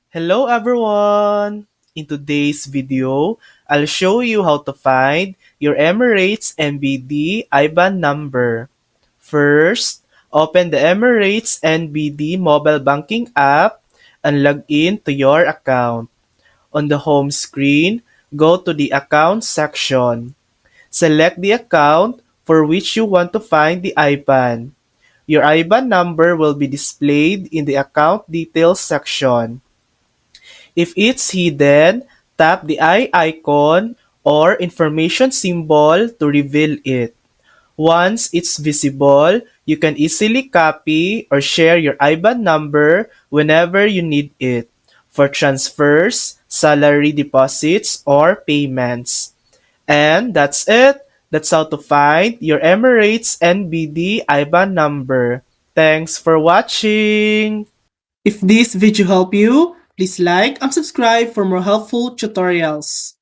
Hello everyone! In today's video, I'll show you how to find your Emirates NBD IBAN number. First, open the Emirates NBD mobile banking app and log in to your account. On the home screen, go to the Account section. Select the account for which you want to find the IBAN. Your IBAN number will be displayed in the Account Details section. If it's hidden, tap the eye icon or information symbol to reveal it. Once it's visible, you can easily copy or share your IBAN number whenever you need it for transfers, salary deposits, or payments. And that's it. That's how to find your Emirates NBD IBAN number. Thanks for watching! If this video helped you, please like and subscribe for more helpful tutorials.